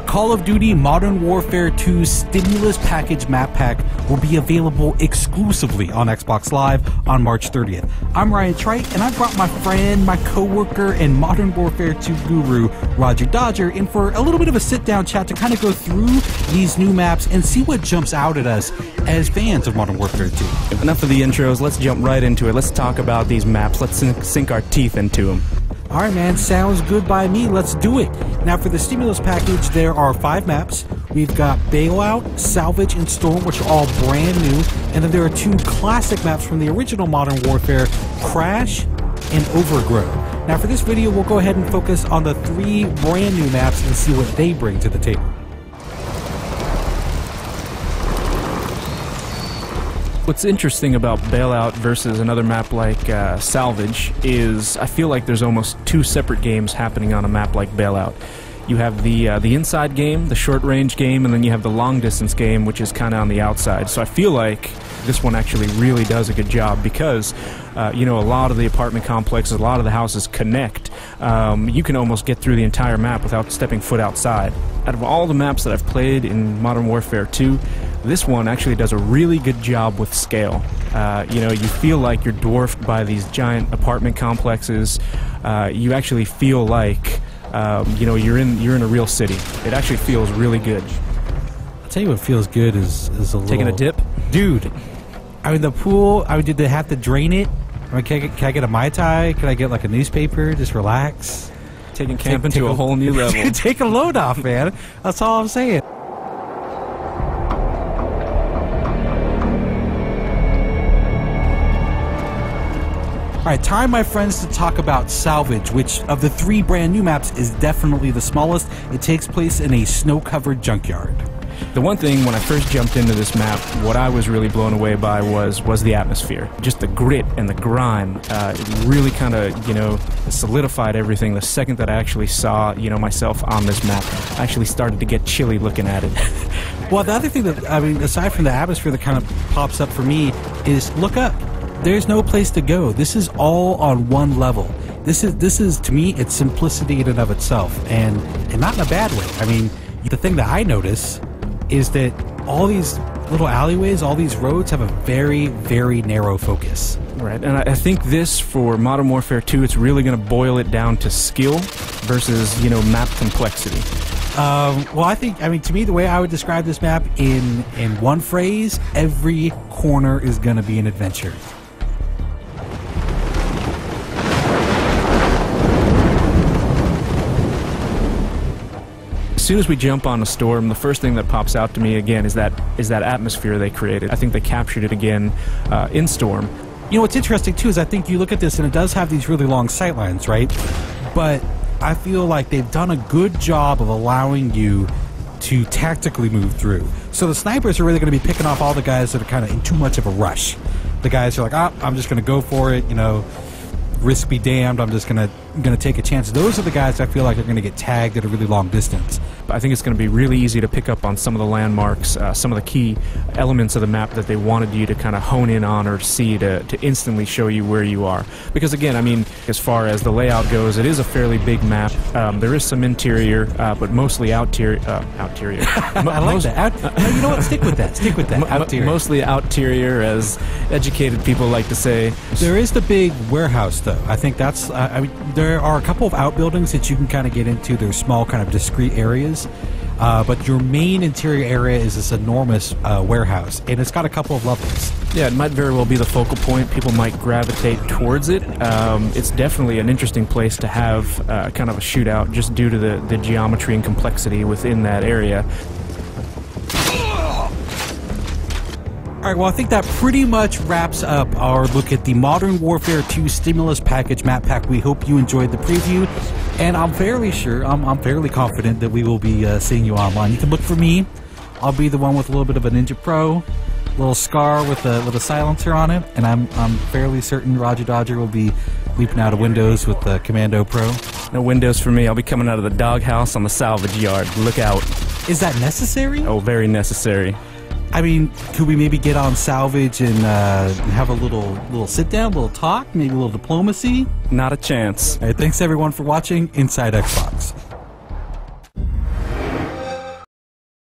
Call of Duty Modern Warfare 2 Stimulus Package Map Pack will be available exclusively on Xbox Live on March 30th. I'm Ryan Trite, and I brought my friend, my co-worker, and Modern Warfare 2 guru, Roger Dodger, in for a little bit of a sit-down chat to kind of go through these new maps and see what jumps out at us as fans of Modern Warfare 2. Enough of the intros, let's jump right into it. Let's talk about these maps. Let's sink our teeth into them. Alright man, sounds good by me, let's do it. Now for the Stimulus Package, there are 5 maps. We've got Bailout, Salvage, and Storm, which are all brand new. And then there are 2 classic maps from the original Modern Warfare, Crash and Overgrown. Now for this video, we'll go ahead and focus on the 3 brand new maps and see what they bring to the table. What's interesting about Bailout versus another map like Salvage is I feel like there's almost 2 separate games happening on a map like Bailout. You have the inside game, the short-range game, and then you have the long-distance game, which is kind of on the outside. So I feel like this one actually really does a good job because, you know, a lot of the apartment complexes, a lot of the houses connect. You can almost get through the entire map without stepping foot outside. Out of all the maps that I've played in Modern Warfare 2, this one actually does a really good job with scale. You know, you feel like you're dwarfed by these giant apartment complexes. You actually feel like, you know, you're in a real city. It actually feels really good. I'll tell you what feels good is a little... Taking a dip? Dude, I mean, the pool, I mean, did they have to drain it? I mean, can I get a Mai Tai? Can I get like a newspaper? Just relax? Taking camping to a whole new level. Take a load off, man. That's all I'm saying. Alright, time, my friends, to talk about Salvage, which of the 3 brand new maps is definitely the smallest. It takes place in a snow-covered junkyard. The one thing when I first jumped into this map, what I was really blown away by was the atmosphere. Just the grit and the grime. It really kind of, you know, solidified everything. The second that I actually saw, you know, myself on this map, I actually started to get chilly looking at it. Well, the other thing that, I mean, aside from the atmosphere that kind of pops up for me is look up. There's no place to go. This is all on one level. This is to me, it's simplicity in and of itself, and not in a bad way. I mean, the thing that I notice is that all these little alleyways, all these roads have a very, very narrow focus. Right, and I think this, for Modern Warfare 2, it's really going to boil it down to skill versus, you know, map complexity. Well, I mean, to me, the way I would describe this map in one phrase, every corner is going to be an adventure. As soon as we jump on a storm, the first thing that pops out to me again is that atmosphere they created. I think they captured it again in Storm. You know what's interesting too is I think you look at this and it does have these really long sightlines, right? But I feel like they've done a good job of allowing you to tactically move through. So the snipers are really going to be picking off all the guys that are kind of in too much of a rush. The guys are like, I'm just going to go for it, you know. Risk be damned, I'm just gonna take a chance. Those are the guys I feel like are gonna get tagged at a really long distance. I think it's going to be really easy to pick up on some of the landmarks, some of the key elements of the map that they wanted you to kind of hone in on or see to instantly show you where you are. Because again, I mean, as far as the layout goes, it is a fairly big map. There is some interior, but mostly outerior. I like that. No, you know what? Stick with that. Stick with that. Outerior. Mostly outerior, as educated people like to say. There is the big warehouse, though. I think that's. I mean, there are a couple of outbuildings that you can kind of get into. They're small, kind of discrete areas. But your main interior area is this enormous warehouse, and it's got a couple of levels. Yeah, it might very well be the focal point. People might gravitate towards it. It's definitely an interesting place to have kind of a shootout, just due to the geometry and complexity within that area. Alright, well I think that pretty much wraps up our look at the Modern Warfare 2 Stimulus Package Map Pack. We hope you enjoyed the preview, and I'm fairly sure, I'm fairly confident that we will be seeing you online. You can look for me. I'll be the one with a little bit of a Ninja Pro, a little scar with a silencer on it, and I'm fairly certain Roger Dodger will be leaping out of windows with the Commando Pro. No windows for me. I'll be coming out of the doghouse on the salvage yard. Look out. Is that necessary? Oh, very necessary. I mean, could we maybe get on Salvage and have a little sit-down, a little talk, maybe a little diplomacy? Not a chance. All right, thanks everyone for watching Inside Xbox.